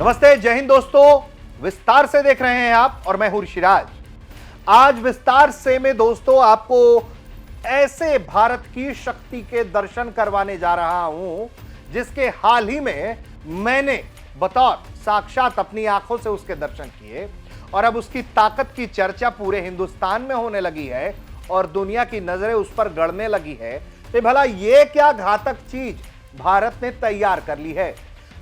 नमस्ते, जय हिंद दोस्तों। विस्तार से देख रहे हैं आप और मैं हूं ऋषिराज। आज विस्तार से में दोस्तों आपको ऐसे भारत की शक्ति के दर्शन करवाने जा रहा हूं जिसके हाल ही में मैंने बतौर साक्षात अपनी आंखों से उसके दर्शन किए और अब उसकी ताकत की चर्चा पूरे हिंदुस्तान में होने लगी है और दुनिया की नजरें उस पर गड़ने लगी है। तो भला ये क्या घातक चीज भारत ने तैयार कर ली है।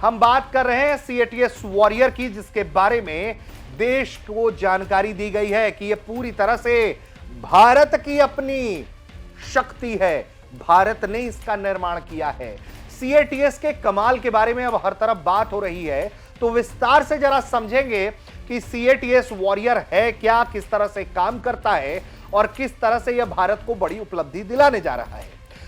हम बात कर रहे हैं CATS वॉरियर की, जिसके बारे में देश को जानकारी दी गई है कि यह पूरी तरह से भारत की अपनी शक्ति है। भारत ने इसका निर्माण किया है। CATS के कमाल के बारे में अब हर तरफ बात हो रही है, तो विस्तार से जरा समझेंगे कि CATS वॉरियर है क्या, किस तरह से काम करता है और किस तरह से यह भारत को बड़ी उपलब्धि दिलाने जा रहा है।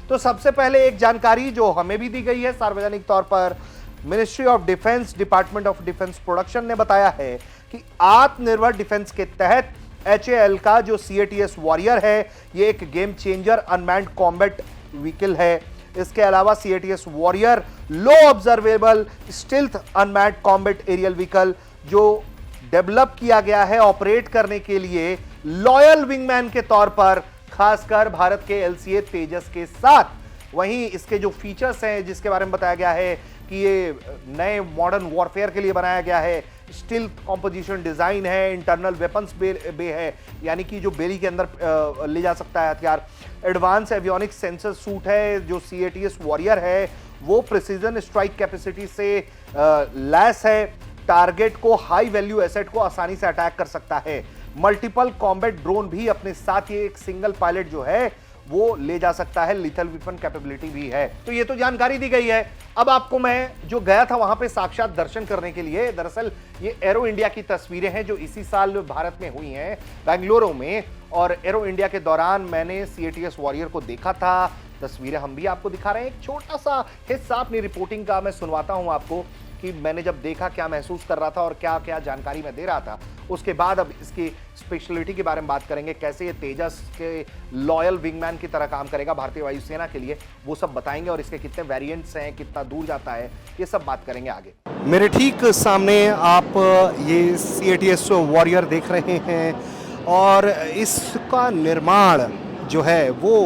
तो सबसे पहले एक जानकारी जो हमें भी दी गई है सार्वजनिक तौर पर, ministry of defence, department of defence production ने बताया है कि आत्मनिर्भर डिफेंस के तहत HAL का जो CATS वॉरियर है यह एक game changer unmanned combat vehicle है। इसके अलावा CATS warrior low observable stealth unmanned combat aerial vehicle जो डेवलप किया गया है ऑपरेट करने के लिए लॉयल विंगमैन के तौर पर, खासकर भारत के LCA तेजस के साथ। वहीं इसके जो फीचर्स हैं जिसके बारे में बताया गया है कि ये नए मॉडर्न वॉरफेयर के लिए बनाया गया है, स्टील्थ कॉम्पोजिशन डिजाइन है, इंटरनल वेपन्स बे है, यानी कि जो बेली के अंदर ले जा सकता है हथियार। एडवांस एवियोनिक्स सेंसर सूट है जो CATS वॉरियर है, वो प्रिसीजन स्ट्राइक कैपेसिटी से लैस है। टारगेट को, हाई वैल्यू एसेट को आसानी से अटैक कर सकता है। मल्टीपल कॉम्बैट ड्रोन भी अपने साथ, ये एक सिंगल पायलट जो है वो ले जा सकता है। लिथल वेपन कैपेबिलिटी भी है। तो ये तो जानकारी दी गई है। अब आपको मैं जो गया था वहां पे साक्षात दर्शन करने के लिए, दरअसल ये एरो इंडिया की तस्वीरें हैं जो इसी साल भारत में हुई हैं बेंगलुरु में, और एरो इंडिया के दौरान मैंने CATS वॉरियर को देखा था। तस्वीरें हम भी आपको दिखा रहे हैं। एक छोटा सा हिस्सा अपनी रिपोर्टिंग का मैं सुनवाता हूं आपको कि मैंने जब देखा क्या महसूस कर रहा था और क्या क्या जानकारी मैं दे रहा था। उसके बाद अब इसकी स्पेशलिटी के बारे में बात करेंगे, कैसे ये तेजस के लॉयल विंगमैन की तरह काम करेगा भारतीय वायुसेना के लिए, वो सब बताएंगे। और इसके कितने वेरिएंट्स हैं, कितना दूर जाता है, ये सब बात करेंगे आगे। मेरे ठीक सामने आप ये CATS वॉरियर देख रहे हैं और इसका निर्माण जो है वो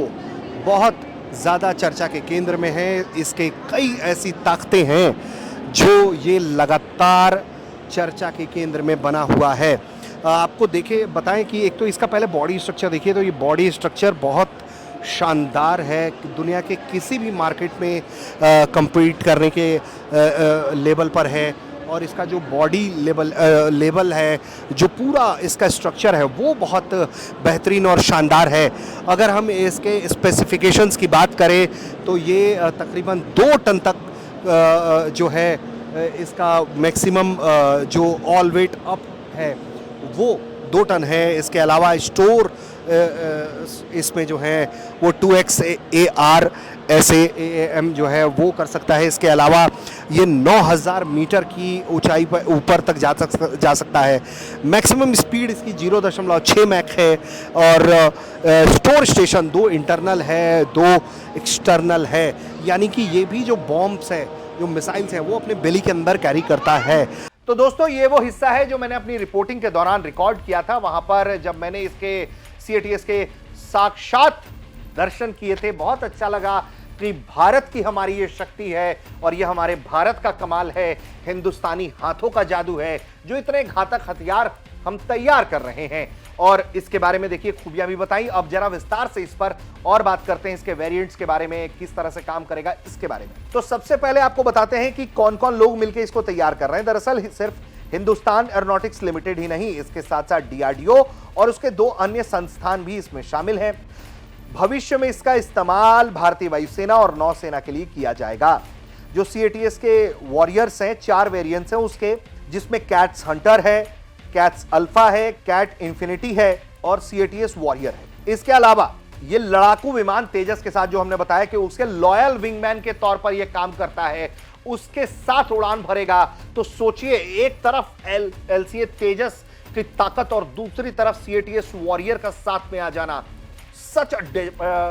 बहुत ज़्यादा चर्चा के केंद्र में है। इसके कई ऐसी ताकतें हैं जो ये लगातार चर्चा के केंद्र में बना हुआ है। आपको देखे बताएं कि एक तो इसका पहले बॉडी स्ट्रक्चर देखिए, तो ये बॉडी स्ट्रक्चर बहुत शानदार है। दुनिया के किसी भी मार्केट में compete करने के लेवल पर है। और इसका जो बॉडी लेवल है, जो पूरा इसका स्ट्रक्चर है वो बहुत बेहतरीन और शानदार है। अगर हम इसके स्पेसिफिकेशंस की बात करें तो ये तकरीबन 2 टन तक जो है इसका मैक्सिमम जो ऑल वेट अप है वो 2 टन है। इसके अलावा स्टोर इसमें जो है वो 2x AR SAAM जो है वो कर सकता है। इसके अलावा ये 9000 मीटर की ऊंचाई पर ऊपर तक जा सकता है। मैक्सिमम स्पीड इसकी 0.6 मैक है। और स्टोर स्टेशन 2 इंटरनल है, 2 एक्सटर्नल है, यानी कि ये भी जो बॉम्ब्स है, जो मिसाइल्स हैं, वो अपने बेली के अंदर कैरी करता है। तो दोस्तों ये वो हिस्सा है जो मैंने अपनी रिपोर्टिंग के दौरान रिकॉर्ड किया था। वहां पर जब मैंने इसके CATS के साक्षात दर्शन किए थे, बहुत अच्छा लगा कि भारत की हमारी ये शक्ति है और ये हमारे भारत का कमाल है, हिंदुस्तानी हाथों का जादू है जो इतने घातक हथियार हम तैयार कर रहे हैं। और इसके बारे में देखिए खूबियां भी बताई। अब जरा विस्तार से इस पर और बात करते हैं, इसके वेरिएंट्स के बारे में, किस तरह से काम करेगा इसके बारे में। तो सबसे पहले आपको बताते हैं कि कौन कौन लोग मिलकर इसको तैयार कर रहे हैं। दरअसल सिर्फ हिंदुस्तान एरोनॉटिक्स लिमिटेड ही नहीं, इसके साथ साथ DRDO और उसके 2 अन्य संस्थान भी इसमें शामिल हैं। भविष्य में इसका इस्तेमाल भारतीय वायुसेना और नौसेना के लिए किया जाएगा। जो CATS के वॉरियर्स हैं, 4 वेरिएंट्स हैं उसके, जिसमें कैट्स हंटर है, कैट्स अल्फा है, कैट इंफिनिटी है और CATS वॉरियर है। इसके अलावा ये लड़ाकू विमान तेजस के साथ, जो हमने बताया कि उसके लॉयल विंगमैन के तौर पर यह काम करता है, उसके साथ उड़ान भरेगा। तो सोचिए, एक तरफ LCA तेजस की ताकत और दूसरी तरफ CATS वॉरियर का साथ में आ जाना, सच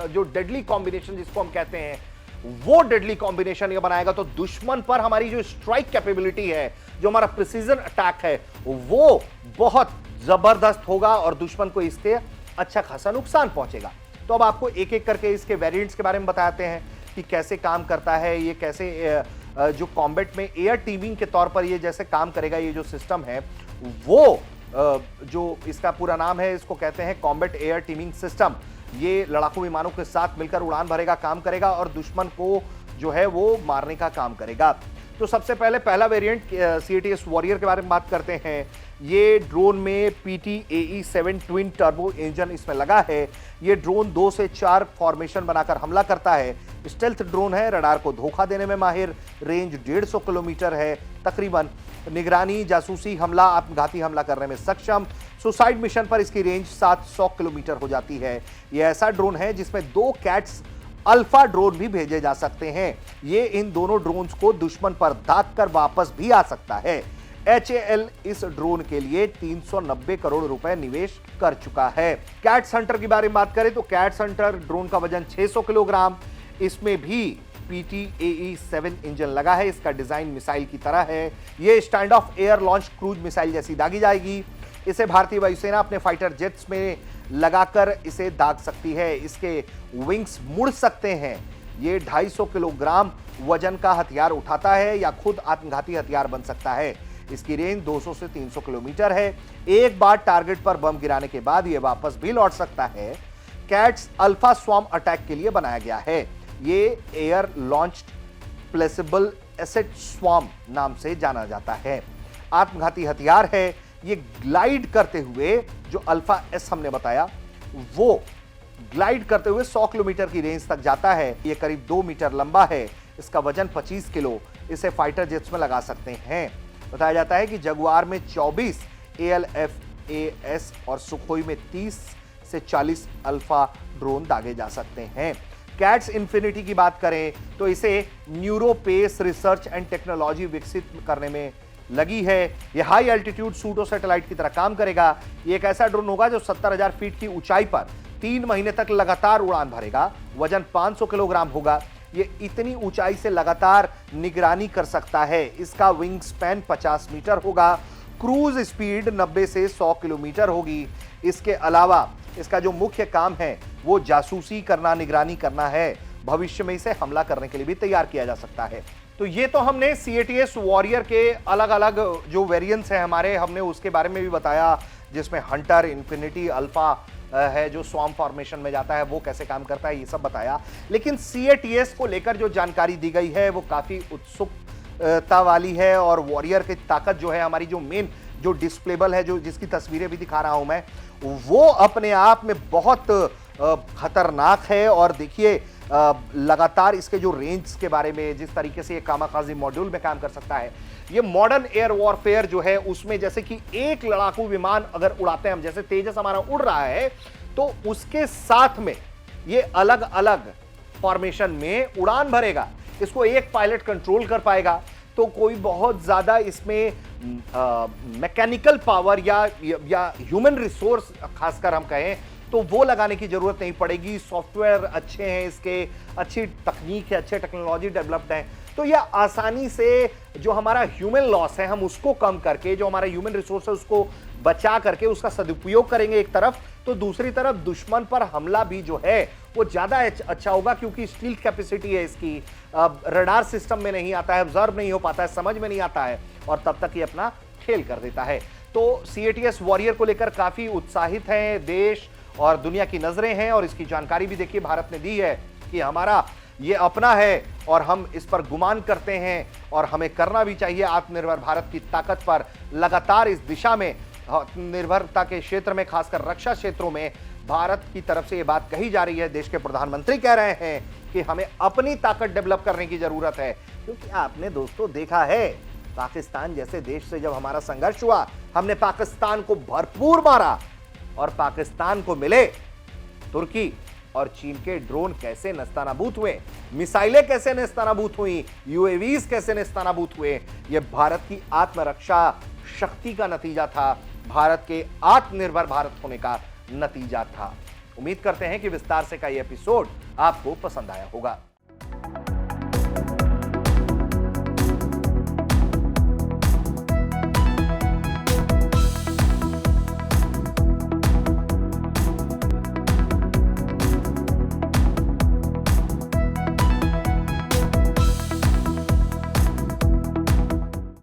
जो डेडली कॉम्बिनेशन जिसको हम कहते हैं, वो डेडली कॉम्बिनेशन ये बनाएगा तो दुश्मन पर हमारी जो स्ट्राइक कैपेबिलिटी है, जो हमारा प्रिसीजन अटैक है, वो बहुत जबरदस्त होगा और दुश्मन को इससे अच्छा खासा नुकसान पहुंचेगा। तो अब आपको एक एक करके इसके वेरिएंट्स के बारे में बताते हैं कि कैसे काम करता है, ये कैसे जो कॉम्बैट में एयर टीमिंग के तौर पर ये जैसे काम करेगा। ये जो सिस्टम है वो जो इसका पूरा नाम है, इसको कहते हैं कॉम्बैट एयर टीमिंग सिस्टम। ये लड़ाकू विमानों के साथ मिलकर उड़ान भरेगा, काम करेगा और दुश्मन को जो है वो मारने का काम करेगा। तो सबसे पहले पहला वेरिएंट CATS वॉरियर के बारे में बात करते हैं। ये ड्रोन में PTAE-7 ट्विन टर्बो इंजन इसमें लगा है। ये ड्रोन 2 से 4 फॉर्मेशन बनाकर हमला करता है। स्टेल्थ ड्रोन है, रडार को धोखा देने में माहिर, रेंज 150 किलोमीटर है तकरीबन, निगरानी, जासूसी हमला, आत्मघाती हमला करने में सक्षम। सुसाइड मिशन पर इसकी रेंज 700 किलोमीटर हो जाती है। यह ऐसा ड्रोन है जिसमें 2 कैट्स अल्फा ड्रोन भी भेजे जा सकते हैं। ये इन दोनों ड्रोन्स को दुश्मन पर दाग कर वापस भी आ सकता है। HAL इस ड्रोन के लिए 390 करोड़ रुपए निवेश कर चुका है। कैट्स हंटर की बारे में बात करें तो कैट्स हंटर ड्रोन का वजन 600 किलोग्राम, इसमें भी PTAE-7 इंजन लगा है। इसका डिजाइन मिसाइल की तरह है। यह stand of air launch cruise missile जैसी दागी जाएगी। इसे भारतीय वायुसेना अपने फाइटर जेट्स में लगाकर इसे दाग सकती है। इसके विंग्स मुड़ सकते हैं। ये 250 किलोग्राम वजन का हथियार उठाता है या खुद आत्मघाती हथियार बन सकता है। इसकी रेंज 200 से 300 किलोमीटर है। एक बार टारगेट पर बम गिराने के बाद यह वापस भी लौट सकता है। कैट्स अल्फा स्वॉर्म अटैक के लिए बनाया गया है। ये एयर लॉन्च्ड प्लेसेबल एसेट स्वॉर्म नाम से जाना जाता है। आत्मघाती हथियार है। ये ग्लाइड करते हुए, जो अल्फा एस हमने बताया, वो ग्लाइड करते हुए 100 किलोमीटर की रेंज तक जाता है। ये करीब 2 मीटर लंबा है। इसका वजन 25 किलो। इसे फाइटर जेट्स में लगा सकते हैं। बताया जाता है कि जगुआर में 24, ALF-AS और सुखोई में 30 से 40 अल्फा ड्रोन दागे जा सकते हैं। कैट्स इन्फिनिटी की बात करें तो इसे न्यूरोपेस रिसर्च एंड टेक्नोलॉजी विकसित करने में लगी है। यह हाई एल्टीट्यूड सूडो सैटेलाइट की तरह काम करेगा। यह एक ऐसा ड्रोन होगा जो 70,000 फीट की ऊंचाई पर 3 महीने तक लगातार उड़ान भरेगा। वजन 500 किलोग्राम होगा। ये इतनी ऊंचाई से लगातार निगरानी कर सकता है। इसका विंग स्पैन 50 मीटर होगा। क्रूज स्पीड 90 से 100 किलोमीटर होगी। इसके अलावा इसका जो मुख्य काम है वो जासूसी करना, निगरानी करना है। भविष्य में इसे हमला करने के लिए भी तैयार किया जा सकता है। तो ये तो हमने CATS वॉरियर के अलग अलग जो वेरिएंट्स हैं हमारे, हमने उसके बारे में भी बताया, जिसमें हंटर, इन्फिनिटी, अल्फा है जो स्वॉर्म फॉर्मेशन में जाता है, वो कैसे काम करता है, ये सब बताया। लेकिन CATS को लेकर जो जानकारी दी गई है वो काफी उत्सुकता वाली है। और वॉरियर की ताकत जो है, हमारी जो मेन जो डिस्प्लेबल है, जो जिसकी तस्वीरें भी दिखा रहा हूं मैं, वो अपने आप में बहुत खतरनाक है। और देखिए लगातार इसके जो रेंज के बारे में, जिस तरीके से ये कामाकाजी मॉड्यूल में काम कर सकता है, ये मॉडर्न एयर वॉरफेयर जो है उसमें, जैसे कि एक लड़ाकू विमान अगर उड़ाते हैं हम, जैसे तेजस हमारा उड़ रहा है, तो उसके साथ में ये अलग अलग फॉर्मेशन में उड़ान भरेगा। इसको एक पायलट कंट्रोल कर पाएगा। तो कोई बहुत ज्यादा इसमें मैकेनिकल पावर या ह्यूमन रिसोर्स खासकर हम कहें तो वो लगाने की जरूरत नहीं पड़ेगी। सॉफ्टवेयर अच्छे हैं इसके, अच्छी तकनीक है, अच्छे टेक्नोलॉजी डेवलप्ड है। तो यह आसानी से जो हमारा ह्यूमन लॉस है हम उसको कम करके, जो हमारा ह्यूमन रिसोर्स है उसको बचा करके उसका सदुपयोग करेंगे एक तरफ, तो दूसरी तरफ दुश्मन पर हमला भी जो है वो ज्यादा अच्छा होगा, क्योंकि स्टील्थ कैपेसिटी है इसकी, रडार सिस्टम में नहीं आता है, ऑब्जर्व नहीं हो पाता है, समझ में नहीं आता है, और तब तक ये अपना खेल कर देता है। तो CATS वॉरियर को लेकर काफी उत्साहित है देश और दुनिया की नजरें हैं। और इसकी जानकारी भी देखिए भारत ने दी है कि हमारा ये अपना है और हम इस पर गुमान करते हैं और हमें करना भी चाहिए। आत्मनिर्भर भारत की ताकत पर लगातार इस दिशा में, निर्भरता के क्षेत्र में, खासकर रक्षा क्षेत्रों में भारत की तरफ से ये बात कही जा रही है। देश के प्रधानमंत्री कह रहे हैं कि हमें अपनी ताकत डेवलप करने की जरूरत है, क्योंकि आपने दोस्तों देखा है पाकिस्तान जैसे देश से जब हमारा संघर्ष हुआ, हमने पाकिस्तान को भरपूर मारा और पाकिस्तान को मिले तुर्की और चीन के ड्रोन कैसे नेस्तनाबूद हुए, मिसाइलें कैसे नेस्तनाबूद हुई, UAVs कैसे नेस्तनाबूद हुए। यह भारत की आत्मरक्षा शक्ति का नतीजा था, भारत के आत्मनिर्भर भारत होने का नतीजा था। उम्मीद करते हैं कि विस्तार से का यह एपिसोड आपको पसंद आया होगा।